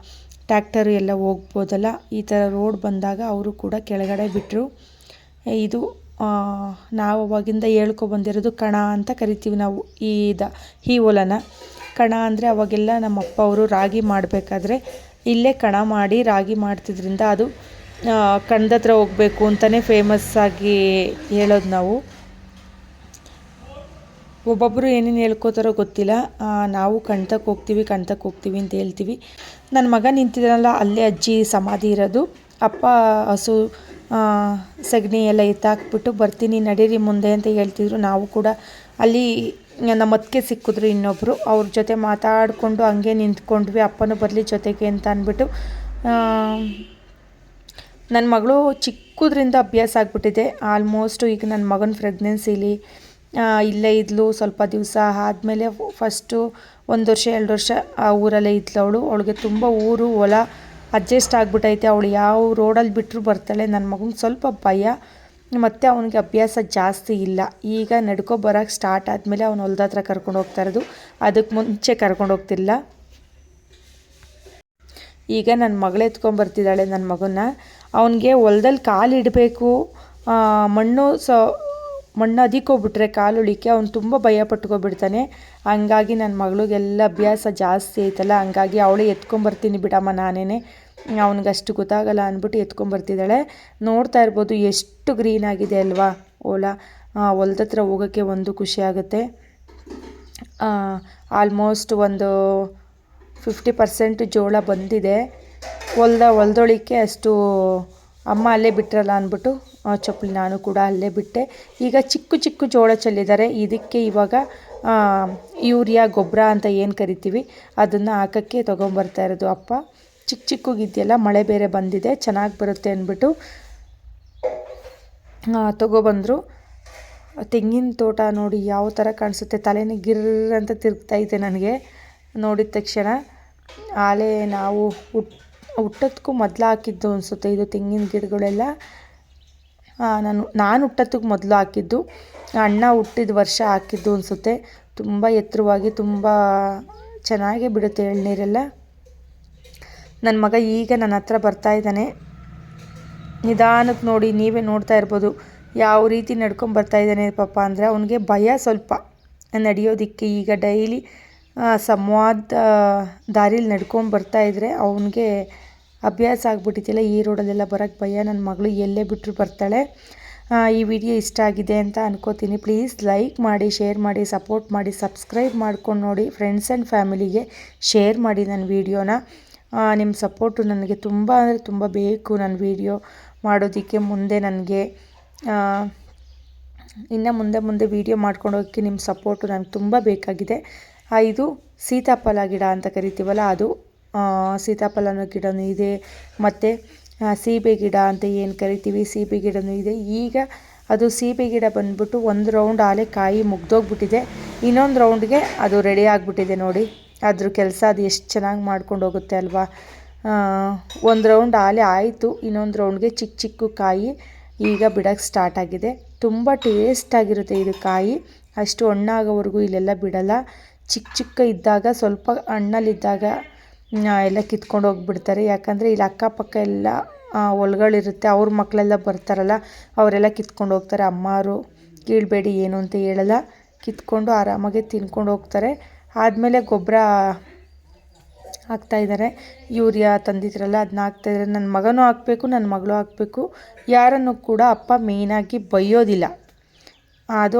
ಟ್ಯಾಕ್ಟರು ಎಲ್ಲ ಹೋಗ್ಬೋದಲ್ಲ. ಈ ಥರ ರೋಡ್ ಬಂದಾಗ ಅವರು ಕೂಡ ಕೆಳಗಡೆ ಬಿಟ್ಟರು. ಇದು ನಾವು ಅವಾಗಿಂದ ಹೇಳ್ಕೊಬಂದಿರೋದು ಕಣ ಅಂತ ಕರಿತೀವಿ ನಾವು ಈ ಹೊಲನ. ಕಣ ಅಂದರೆ ಅವಾಗೆಲ್ಲ ನಮ್ಮಪ್ಪ ಅವರು ರಾಗಿ ಮಾಡಬೇಕಾದ್ರೆ ಇಲ್ಲೇ ಕಣ ಮಾಡಿ ರಾಗಿ ಮಾಡ್ತಿದ್ರಿಂದ ಅದು ಕಣದ ಹತ್ರ ಹೋಗಬೇಕು ಅಂತಲೇ ಫೇಮಸ್ಸಾಗಿ ಹೇಳೋದು ನಾವು. ಒಬ್ಬೊಬ್ಬರು ಏನೇನು ಹೇಳ್ಕೋತಾರೋ ಗೊತ್ತಿಲ್ಲ. ನಾವು ಕಣ್ತಕ್ಕೆ ಹೋಗ್ತೀವಿ ಅಂತ ಹೇಳ್ತೀವಿ. ನನ್ನ ಮಗ ನಿಂತಿದ್ದಾನಲ್ಲ, ಅಲ್ಲೇ ಅಜ್ಜಿ ಸಮಾಧಿ ಇರೋದು. ಅಪ್ಪ ಹಸು ಸಗಣಿ ಎಲ್ಲ ಎತ್ತಾಕ್ಬಿಟ್ಟು ಬರ್ತೀನಿ ನಡೀರಿ ಮುಂದೆ ಅಂತ ಹೇಳ್ತಿದ್ರು. ನಾವು ಕೂಡ ಅಲ್ಲಿ ನಮ್ಮ ಅತ್ತಿಗೆ ಸಿಕ್ಕಿದ್ರು ಇನ್ನೊಬ್ಬರು, ಅವ್ರ ಜೊತೆ ಮಾತಾಡಿಕೊಂಡು ಹಂಗೆ ನಿಂತ್ಕೊಂಡ್ವಿ. ಅಪ್ಪನೂ ಬರಲಿ ಜೊತೆಗೆ ಅಂತ ಅಂದ್ಬಿಟ್ಟು. ನನ್ನ ಮಗಳು ಚಿಕ್ಕದ್ರಿಂದ ಅಭ್ಯಾಸ ಆಗಿಬಿಟ್ಟಿದೆ ಆಲ್ಮೋಸ್ಟು. ಈಗ ನನ್ನ ಮಗನ ಪ್ರೆಗ್ನೆನ್ಸಿಲಿ ಇಲ್ಲೇ ಇದ್ಲು ಸ್ವಲ್ಪ ದಿವಸ. ಆದಮೇಲೆ ಫಸ್ಟು 1 ವರ್ಷ 2 ವರ್ಷ ಆ ಊರಲ್ಲೇ ಇದ್ಲು ಅವಳಿಗೆ ತುಂಬ ಊರು ಹೊಲ ಅಡ್ಜಸ್ಟ್ ಆಗಿಬಿಟ್ಟೈತೆ. ಅವಳು ಯಾವ ರೋಡಲ್ಲಿ ಬಿಟ್ಟರು ಬರ್ತಾಳೆ. ನನ್ನ ಮಗನಿಗೆ ಸ್ವಲ್ಪ ಭಯ, ಮತ್ತು ಅವನಿಗೆ ಅಭ್ಯಾಸ ಜಾಸ್ತಿ ಇಲ್ಲ. ಈಗ ನಡ್ಕೊ ಬರೋಕ್ಕೆ ಸ್ಟಾರ್ಟ್ ಆದಮೇಲೆ ಅವನು ಹೊಲ್ದ ಹತ್ರ ಕರ್ಕೊಂಡು ಹೋಗ್ತಾ ಇರೋದು, ಅದಕ್ಕೆ ಮುಂಚೆ ಕರ್ಕೊಂಡು ಹೋಗ್ತಿಲ್ಲ. ಈಗ ನನ್ನ ಮಗಳು ಎತ್ಕೊಂಡ್ಬರ್ತಿದ್ದಾಳೆ ನನ್ನ ಮಗನ್ನ. ಅವನಿಗೆ ಹೊಲ್ದಲ್ಲಿ ಕಾಲು ಇಡಬೇಕು, ಮಣ್ಣು ಅದಿಕ್ಕೋಗ್ಬಿಟ್ರೆ ಕಾಲು ಉಳಿಕೆ ಅವ್ನು ತುಂಬ ಭಯ ಪಟ್ಕೊಬಿಡ್ತಾನೆ. ಹಂಗಾಗಿ ನನ್ನ ಮಗಳಿಗೆಲ್ಲ ಅಭ್ಯಾಸ ಜಾಸ್ತಿ ಐತಲ್ಲ, ಹಂಗಾಗಿ ಅವಳೇ ಎತ್ಕೊಂಬರ್ತೀನಿ ಬಿಡಮ್ಮ ನಾನೇ, ಅವನಿಗಷ್ಟು ಗೊತ್ತಾಗಲ್ಲ ಅಂದ್ಬಿಟ್ಟು ಎತ್ಕೊಂಬರ್ತಿದ್ದಾಳೆ. ನೋಡ್ತಾ ಇರ್ಬೋದು ಎಷ್ಟು ಗ್ರೀನ್ ಆಗಿದೆ ಅಲ್ವಾ ಹೊಲ್ದ ಹತ್ರ ಹೋಗೋಕ್ಕೆ ಒಂದು ಖುಷಿ ಆಗುತ್ತೆ. ಆಲ್ಮೋಸ್ಟ್ ಒಂದು 50% ಜೋಳ ಬಂದಿದೆ. ಹೊಲ್ದೊಳಿಕೆ ಅಷ್ಟು ಅಮ್ಮ ಅಲ್ಲೇ ಬಿಟ್ರಲ್ಲ ಅಂದ್ಬಿಟ್ಟು ಚಪ್ಪಲಿ ನಾನು ಕೂಡ ಅಲ್ಲೇ ಬಿಟ್ಟೆ. ಈಗ ಚಿಕ್ಕ ಜೋಳ ಚೆಲ್ಲಿದ್ದಾರೆ. ಇದಕ್ಕೆ ಇವಾಗ ಯೂರಿಯಾ ಗೊಬ್ಬರ ಅಂತ ಏನು ಕರಿತೀವಿ ಅದನ್ನು ಹಾಕೋಕ್ಕೆ ತೊಗೊಂಬರ್ತಾ ಇರೋದು ಅಪ್ಪ. ಚಿಕ್ಕಗಿದೆಯಲ್ಲ, ಮಳೆ ಬೇರೆ ಬಂದಿದೆ, ಚೆನ್ನಾಗಿ ಬರುತ್ತೆ ಅಂದ್ಬಿಟ್ಟು ತೊಗೊಬಂದರು. ತೆಂಗಿನ ತೋಟ ನೋಡಿ ಯಾವ ಥರ ಕಾಣಿಸುತ್ತೆ, ತಲೆನೇ ಗಿರ್ರ ಅಂತ ತಿರುಗ್ತಾಯಿದೆ ನನಗೆ ನೋಡಿದ ತಕ್ಷಣ. ಆಲೆ ನಾವು ಹುಟ್ಟೋದಕ್ಕೂ ಮೊದಲು ಹಾಕಿದ್ದು ಅನಿಸುತ್ತೆ ಇದು ತೆಂಗಿನ ಗಿಡಗಳೆಲ್ಲ. ನಾನು ಹುಟ್ಟೋದಕ್ಕೆ ಮೊದಲು ಹಾಕಿದ್ದು, ಅಣ್ಣ ಹುಟ್ಟಿದ ವರ್ಷ ಹಾಕಿದ್ದು ಅನಿಸುತ್ತೆ. ತುಂಬ ಎತ್ತರವಾಗಿ ತುಂಬ ಚೆನ್ನಾಗೇ ಬಿಡುತ್ತೆ ಎಳ್ನೀರೆಲ್ಲ. ನನ್ನ ಮಗ ಈಗ ನನ್ನ ಹತ್ರ ಬರ್ತಾ ಇದ್ದಾನೆ ನಿಧಾನಕ್ಕೆ. ನೋಡಿ ನೀವೇ ನೋಡ್ತಾ ಇರ್ಬೋದು ಯಾವ ರೀತಿ ನಡ್ಕೊಂಬರ್ತಾ ಇದ್ದಾನೆ ಪಾಪ. ಅಂದರೆ ಅವನಿಗೆ ಭಯ ಸ್ವಲ್ಪ ನಡೆಯೋದಕ್ಕೆ. ಈಗ ಡೈಲಿ ಸಂವಾದ ದಾರಿಲಿ ನಡ್ಕೊಂಬರ್ತಾಯಿದ್ರೆ ಅವನಿಗೆ ಅಭ್ಯಾಸ ಆಗ್ಬಿಟ್ಟಿದ್ದಿಲ್ಲ. ಈ ರೋಡಲ್ಲೆಲ್ಲ ಬರೋಕ್ಕೆ ಭಯ. ನನ್ನ ಮಗಳು ಎಲ್ಲೇ ಬಿಟ್ಟರು ಬರ್ತಾಳೆ. ಈ ವಿಡಿಯೋ ಇಷ್ಟ ಆಗಿದೆ ಅಂತ ಅನ್ಕೋತೀನಿ. ಪ್ಲೀಸ್ ಲೈಕ್ ಮಾಡಿ, ಶೇರ್ ಮಾಡಿ, ಸಪೋರ್ಟ್ ಮಾಡಿ, ಸಬ್ಸ್ಕ್ರೈಬ್ ಮಾಡ್ಕೊಂಡು ನೋಡಿ. ಫ್ರೆಂಡ್ಸ್ ಆ್ಯಂಡ್ ಫ್ಯಾಮಿಲಿಗೆ ಶೇರ್ ಮಾಡಿ ನನ್ನ ವೀಡಿಯೋನ. ನಿಮ್ಮ ಸಪೋರ್ಟು ನನಗೆ ತುಂಬ ಅಂದರೆ ತುಂಬ ಬೇಕು. ನನ್ನ ವೀಡಿಯೋ ಮಾಡೋದಕ್ಕೆ ಮುಂದೆ ನನಗೆ ಇನ್ನು ಮುಂದೆ ವೀಡಿಯೋ ಮಾಡ್ಕೊಂಡು ಹೋಗೋಕ್ಕೆ ನಿಮ್ಮ ಸಪೋರ್ಟು ನನಗೆ ತುಂಬ ಬೇಕಾಗಿದೆ. ಇದು ಸೀತಾಫಲ ಗಿಡ ಅಂತ ಕರಿತೀವಲ್ಲ ಅದು, ಸೀತಾಫಲನ ಗಿಡನೂ ಇದೆ. ಮತ್ತು ಸೀಬೆ ಗಿಡ ಅಂತ ಏನು ಕರಿತೀವಿ, ಸೀಬೆ ಗಿಡನೂ ಇದೆ. ಈಗ ಅದು ಸೀಬೆ ಗಿಡ ಬಂದ್ಬಿಟ್ಟು ಒಂದು ರೌಂಡ್ ಆಲೆ ಕಾಯಿ ಮುಗ್ದೋಗ್ಬಿಟ್ಟಿದೆ, ಇನ್ನೊಂದು ರೌಂಡ್ಗೆ ಅದು ರೆಡಿ ಆಗಿಬಿಟ್ಟಿದೆ ನೋಡಿ. ಅದ್ರ ಕೆಲಸ ಅದು ಎಷ್ಟು ಚೆನ್ನಾಗಿ ಮಾಡ್ಕೊಂಡು ಹೋಗುತ್ತೆ ಅಲ್ವಾ. ಒಂದು ರೌಂಡ್ ಆಲೆ ಆಯಿತು, ಇನ್ನೊಂದು ರೌಂಡ್ಗೆ ಚಿಕ್ಕ ಚಿಕ್ಕ ಕಾಯಿ ಈಗ ಬಿಡೋಕ್ಕೆ ಸ್ಟಾರ್ಟ್ ಆಗಿದೆ. ತುಂಬ ಟೇಸ್ಟಾಗಿರುತ್ತೆ ಇದು ಕಾಯಿ. ಅಷ್ಟು ಹಣ್ಣಾಗೋವರೆಗೂ ಇಲ್ಲೆಲ್ಲ ಬಿಡಲ್ಲ. ಚಿಕ್ಕ ಚಿಕ್ಕ ಇದ್ದಾಗ ಸ್ವಲ್ಪ ಹಣ್ಣಲ್ಲಿದ್ದಾಗ ಎಲ್ಲ ಕಿತ್ಕೊಂಡು ಹೋಗಿಬಿಡ್ತಾರೆ. ಯಾಕಂದರೆ ಇಲ್ಲಿ ಅಕ್ಕಪಕ್ಕ ಎಲ್ಲ ಹೊಲಗಳಿರುತ್ತೆ, ಅವ್ರ ಮಕ್ಕಳೆಲ್ಲ ಬರ್ತಾರಲ್ಲ, ಅವರೆಲ್ಲ ಕಿತ್ಕೊಂಡು ಹೋಗ್ತಾರೆ. ಅಮ್ಮರು ಕೀಳಬೇಡಿ ಏನು ಅಂತ ಹೇಳಲ್ಲ, ಕಿತ್ಕೊಂಡು ಆರಾಮಾಗಿ ತಿನ್ಕೊಂಡು ಹೋಗ್ತಾರೆ. ಆದಮೇಲೆ ಗೊಬ್ಬರ ಹಾಕ್ತಾಯಿದ್ದಾರೆ, ಯೂರಿಯಾ ತಂದಿದ್ರಲ್ಲ ಅದನ್ನ ಹಾಕ್ತಾಯಿದ್ದಾರೆ. ನನ್ನ ಮಗನೂ ಹಾಕಬೇಕು, ನನ್ನ ಮಗಳು ಹಾಕಬೇಕು. ಯಾರನ್ನು ಕೂಡ ಅಪ್ಪ ಮೇಯ್ನಾಗಿ ಬೈಯೋದಿಲ್ಲ. ಅದು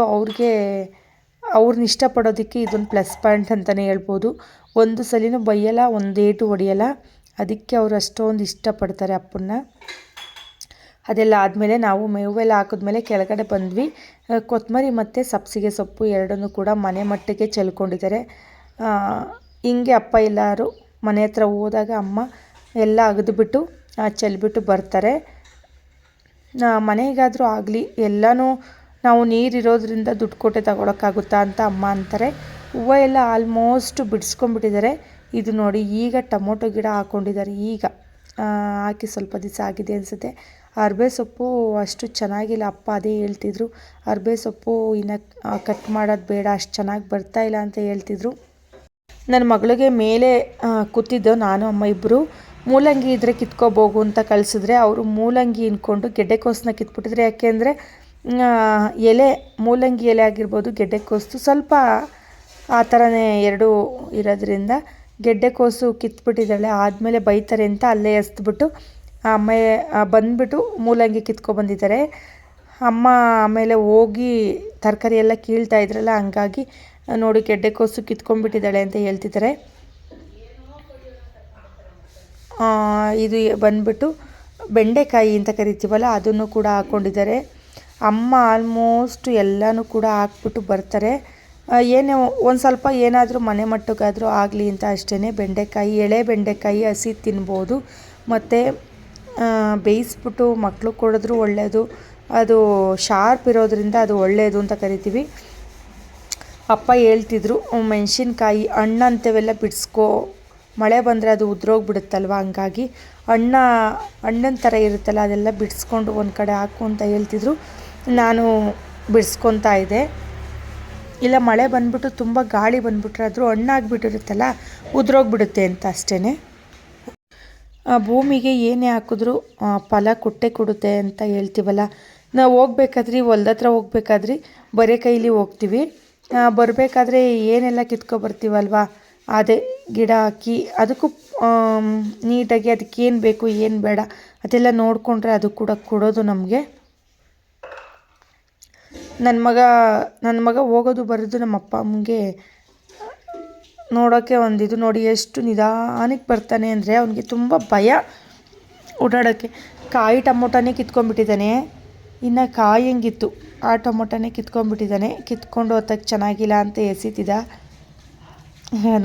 ಅವ್ರನ್ನ ಇಷ್ಟಪಡೋದಕ್ಕೆ ಇದೊಂದು ಪ್ಲಸ್ ಪಾಯಿಂಟ್ ಅಂತಲೇ ಹೇಳ್ಬೋದು. ಒಂದು ಸಲಿನೂ ಬೈಯಲ್ಲ, ಒಂದೇಟು ಹೊಡಿಯಲ್ಲ. ಅದಕ್ಕೆ ಅವರು ಅಷ್ಟೊಂದು ಇಷ್ಟಪಡ್ತಾರೆ ಅಪ್ಪನ್ನ. ಅದೆಲ್ಲ ಆದಮೇಲೆ ನಾವು ಮೇವೆಲ್ಲ ಹಾಕಿದ್ಮೇಲೆ ಕೆಳಗಡೆ ಬಂದ್ವಿ. ಕೊತ್ತಂಬರಿ ಮತ್ತು ಸಬ್ಸಿಗೆ ಸೊಪ್ಪು ಎರಡನ್ನೂ ಕೂಡ ಮನೆ ಮಟ್ಟಿಗೆ ಚೆಲ್ಕೊಂಡಿದ್ದಾರೆ. ಹಿಂಗೆ ಅಪ್ಪ ಎಲ್ಲರೂ ಮನೆ ಹತ್ರ ಹೋದಾಗ ಅಮ್ಮ ಎಲ್ಲ ಅಗೆದುಬಿಟ್ಟು ಚೆಲ್ಬಿಟ್ಟು ಬರ್ತಾರೆ. ಮನೆಗಾದರೂ ಆಗಲಿ ಎಲ್ಲನೂ ನಾವು ನೀರಿರೋದ್ರಿಂದ ದುಡ್ಡು ಕೊಟ್ಟೆ ತಗೊಳಕ್ಕಾಗುತ್ತಾ ಅಂತ ಅಮ್ಮ ಅಂತಾರೆ. ಹೂವು ಎಲ್ಲ ಆಲ್ಮೋಸ್ಟ್ ಬಿಡಿಸ್ಕೊಂಡ್ಬಿಟ್ಟಿದ್ದಾರೆ. ಇದು ನೋಡಿ, ಈಗ ಟೊಮೊಟೊ ಗಿಡ ಹಾಕ್ಕೊಂಡಿದ್ದಾರೆ. ಈಗ ಹಾಕಿ ಸ್ವಲ್ಪ ದಿವಸ ಆಗಿದೆ ಅನಿಸುತ್ತೆ. ಅರ್ಬೆ ಸೊಪ್ಪು ಅಷ್ಟು ಚೆನ್ನಾಗಿಲ್ಲ, ಅಪ್ಪ ಅದೇ ಹೇಳ್ತಿದ್ರು. ಅರ್ಬೆ ಸೊಪ್ಪು ಇನ್ನು ಕಟ್ ಮಾಡೋದು ಬೇಡ, ಅಷ್ಟು ಚೆನ್ನಾಗಿ ಬರ್ತಾಯಿಲ್ಲ ಅಂತ ಹೇಳ್ತಿದ್ರು. ನನ್ನ ಮಗಳಿಗೆ ಮೇಲೆ ಕೂತಿದ್ದು ನಾನು ಅಮ್ಮ ಇಬ್ಬರು. ಮೂಲಂಗಿ ಇದ್ದರೆ ಕಿತ್ಕೋಬೋಗು ಅಂತ ಕಳಿಸಿದ್ರೆ ಅವರು ಮೂಲಂಗಿ ಇನ್ಕೊಂಡು ಗೆಡ್ಡೆಕೋಸನ್ನ ಕಿತ್ಬಿಟ್ಟಿದ್ರೆ. ಯಾಕೆಂದರೆ ಎಲೆ ಮೂಲಂಗಿ ಎಲೆ ಆಗಿರ್ಬೋದು, ಗೆಡ್ಡೆಕೋಸು ಸ್ವಲ್ಪ ಆ ಥರನೇ ಎರಡೂ ಇರೋದ್ರಿಂದ ಗೆಡ್ಡೆಕೋಸು ಕಿತ್ಬಿಟ್ಟಿದ್ದಾಳೆ. ಆದಮೇಲೆ ಬೈತಾರೆ ಅಂತ ಅಲ್ಲೇ ಎಸ್ದ್ಬಿಟ್ಟು ಆಮೇಲೆ ಬಂದುಬಿಟ್ಟು ಮೂಲಂಗಿ ಕಿತ್ಕೊಬಂದಿದ್ದಾರೆ. ಅಮ್ಮ ಆಮೇಲೆ ಹೋಗಿ ತರಕಾರಿ ಎಲ್ಲ ಕೀಳ್ತಾ ಇದ್ರಲ್ಲ, ಹಂಗಾಗಿ ನೋಡಿ ಗೆಡ್ಡೆಕೋಸು ಕಿತ್ಕೊಂಡ್ಬಿಟ್ಟಿದ್ದಾಳೆ ಅಂತ ಹೇಳ್ತಿದ್ದಾರೆ. ಇದು ಬಂದುಬಿಟ್ಟು ಬೆಂಡೆಕಾಯಿ ಅಂತ ಕರಿತೀವಲ್ಲ, ಅದನ್ನು ಕೂಡ ಹಾಕ್ಕೊಂಡಿದ್ದಾರೆ. ಅಮ್ಮ ಆಲ್ಮೋಸ್ಟ್ ಎಲ್ಲನೂ ಕೂಡ ಹಾಕ್ಬಿಟ್ಟು ಬರ್ತಾರೆ. ಏನೇ ಒಂದು ಸ್ವಲ್ಪ ಏನಾದರೂ ಮನೆ ಮಟ್ಟಿಗಾದರೂ ಆಗಲಿ ಅಂತ ಅಷ್ಟೇ. ಬೆಂಡೆಕಾಯಿ, ಎಳೆ ಬೆಂಡೆಕಾಯಿ ಹಸಿ ತಿನ್ಬೋದು, ಮತ್ತು ಬೇಯಿಸ್ಬಿಟ್ಟು ಮಕ್ಕಳು ಕೊಡಿದ್ರೂ ಒಳ್ಳೆಯದು. ಅದು ಶಾರ್ಪ್ ಇರೋದ್ರಿಂದ ಅದು ಒಳ್ಳೆಯದು ಅಂತ ಕರಿತೀವಿ. ಅಪ್ಪ ಹೇಳ್ತಿದ್ರು, ಮೆಣಸಿನ್ಕಾಯಿ ಹಣ್ಣಂತವೆಲ್ಲ ಬಿಡಿಸ್ಕೊ, ಮಳೆ ಬಂದರೆ ಅದು ಉದುರೋಗ್ಬಿಡುತ್ತಲ್ವ, ಹಂಗಾಗಿ ಹಣ್ಣಿನ ಥರ ಇರುತ್ತಲ್ಲ ಅದೆಲ್ಲ ಬಿಡಿಸ್ಕೊಂಡು ಒಂದು ಕಡೆ ಹಾಕು ಅಂತ ಹೇಳ್ತಿದ್ರು. ನಾನು ಬಿಡಿಸ್ಕೊತಾ ಇದ್ದೆ. ಇಲ್ಲ ಮಳೆ ಬಂದ್ಬಿಟ್ಟು ತುಂಬ ಗಾಳಿ ಬಂದ್ಬಿಟ್ರೆ ಆದರೂ ಹಣ್ಣಾಗಿಬಿಟ್ಟಿರುತ್ತಲ್ಲ, ಉದುರೋಗ್ಬಿಡುತ್ತೆ ಅಂತ ಅಷ್ಟೇ. ಭೂಮಿಗೆ ಏನೇ ಹಾಕಿದ್ರೂ ಫಲ ಕೊಟ್ಟೇ ಕೊಡುತ್ತೆ ಅಂತ ಹೇಳ್ತೀವಲ್ಲ. ನಾವು ಹೋಗ್ಬೇಕಾದ್ರಿ ಹೊಲ್ದ ಹತ್ರ ಹೋಗ್ಬೇಕಾದ್ರಿ ಬರೀ ಕೈಲಿ ಹೋಗ್ತೀವಿ. ಬರಬೇಕಾದ್ರೆ ಏನೆಲ್ಲ ಕಿತ್ಕೊಬರ್ತೀವಲ್ವ, ಅದೇ ಗಿಡ ಹಾಕಿ ಅದಕ್ಕೂ ನೀಟಾಗಿ ಅದಕ್ಕೆ ಏನು ಬೇಕು ಏನು ಬೇಡ ಅದೆಲ್ಲ ನೋಡಿಕೊಂಡ್ರೆ ಅದು ಕೂಡ ಕೊಡೋದು ನಮಗೆ. ನನ್ನ ಮಗ ಹೋಗೋದು ಬರೋದು ನಮ್ಮ ಅಪ್ಪ ಅಮ್ಮಂಗೆ ನೋಡೋಕ್ಕೆ ಇದು ನೋಡಿ ಎಷ್ಟು ನಿಧಾನಕ್ಕೆ ಬರ್ತಾನೆ ಅಂದರೆ ಅವನಿಗೆ ತುಂಬ ಭಯ ಓಡಾಡೋಕ್ಕೆ. ಕಾಯಿ ಟೊಮೊಟೊನೇ ಕಿತ್ಕೊಂಡ್ಬಿಟ್ಟಿದ್ದಾನೆ. ಇನ್ನು ಕಾಯಿ ಹೆಂಗಿತ್ತು ಆ ಟೊಮೊಟೊನೇ ಕಿತ್ಕೊಂಡ್ಬಿಟ್ಟಿದ್ದಾನೆ. ಕಿತ್ಕೊಂಡು ಹೊತ್ತಕ್ಕೆ ಚೆನ್ನಾಗಿಲ್ಲ ಅಂತ ಎಸಿತಿದ್ದ.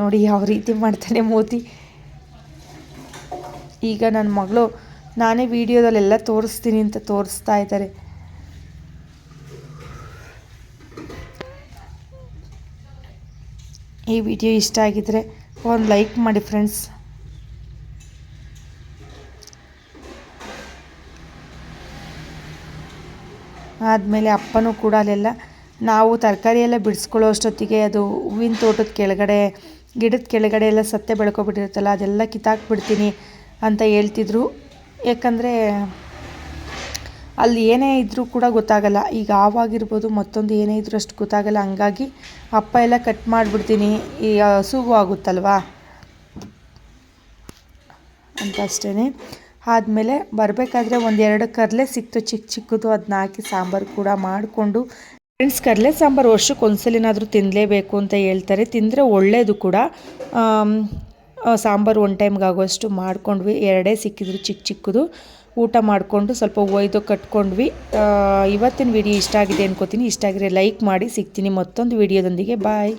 ನೋಡಿ ಯಾವ ರೀತಿ ಮಾಡ್ತಾನೆ ಮೂತಿ. ಈಗ ನನ್ನ ಮಗಳು ನಾನೇ ವಿಡಿಯೋದಲ್ಲೆಲ್ಲ ತೋರಿಸ್ತೀನಿ ಅಂತ ತೋರಿಸ್ತಾ ಇದ್ದಾರೆ. ಈ ವಿಡಿಯೋ ಇಷ್ಟ ಆಗಿದ್ರೆ ಒಂದು ಲೈಕ್ ಮಾಡಿ ಫ್ರೆಂಡ್ಸ್. ಆದಮೇಲೆ ಅಪ್ಪನೂ ಕೂಡ ಅಲ್ಲೆಲ್ಲ ನಾವು ತರಕಾರಿ ಎಲ್ಲ ಬಿಡಿಸ್ಕೊಳ್ಳೋ ಅಷ್ಟೊತ್ತಿಗೆ ಅದು ಹೂವಿನ ತೋಟದ ಕೆಳಗಡೆ ಗಿಡದ ಕೆಳಗಡೆ ಎಲ್ಲ ಸತ್ತೆ ಬೆಳ್ಕೊಬಿಟ್ಟಿರುತ್ತಲ್ಲ, ಅದೆಲ್ಲ ಕಿತ್ತಾಕ್ಬಿಡ್ತೀನಿ ಅಂತ ಹೇಳ್ತಿದ್ರು. ಯಾಕಂದರೆ ಅಲ್ಲಿ ಏನೇ ಇದ್ದರೂ ಕೂಡ ಗೊತ್ತಾಗಲ್ಲ. ಈಗ ಆವಾಗಿರ್ಬೋದು ಮತ್ತೊಂದು ಏನೇ ಇದ್ರೂ ಅಷ್ಟು ಗೊತ್ತಾಗಲ್ಲ. ಹಂಗಾಗಿ ಅಪ್ಪ ಎಲ್ಲ ಕಟ್ ಮಾಡಿಬಿಡ್ತೀನಿ, ಈ ಹಸುಗೂ ಆಗುತ್ತಲ್ವಾ ಅಂತ ಅಷ್ಟೇ. ಆದಮೇಲೆ ಬರಬೇಕಾದ್ರೆ ಒಂದೆರಡು ಕಡಲೆ ಸಿಕ್ತು ಚಿಕ್ಕ ಚಿಕ್ಕದು, ಅದನ್ನ ಹಾಕಿ ಸಾಂಬಾರು ಕೂಡ ಮಾಡಿಕೊಂಡು. ಫ್ರೆಂಡ್ಸ್, ಕಡಲೆ ಸಾಂಬಾರು ವರ್ಷಕ್ಕೆ ಒಂದ್ಸಲಿನಾದರೂ ತಿನ್ನಲೇಬೇಕು ಅಂತ ಹೇಳ್ತಾರೆ. ತಿಂದರೆ ಒಳ್ಳೆಯದು ಕೂಡ. ಸಾಂಬಾರು ಒನ್ ಟೈಮ್ಗೆ ಆಗೋಷ್ಟು ಮಾಡ್ಕೊಂಡ್ವಿ. ಎರಡೇ ಸಿಕ್ಕಿದ್ರು ಚಿಕ್ಕ ಚಿಕ್ಕದು. ಊಟ ಮಾಡಿಕೊಂಡು ಸ್ವಲ್ಪ ಒಯ್ದು ಕಟ್ಕೊಂಡ್ವಿ. ಇವತ್ತಿನ ವಿಡಿಯೋ ಇಷ್ಟ ಆಗಿದೆ ಅನ್ಕೋತೀನಿ. ಇಷ್ಟ ಆಗಿದ್ರೆ ಲೈಕ್ ಮಾಡಿ. ಸಿಗ್ತೀನಿ ಮತ್ತೊಂದು ವಿಡಿಯೋದೊಂದಿಗೆ. ಬಾಯ್.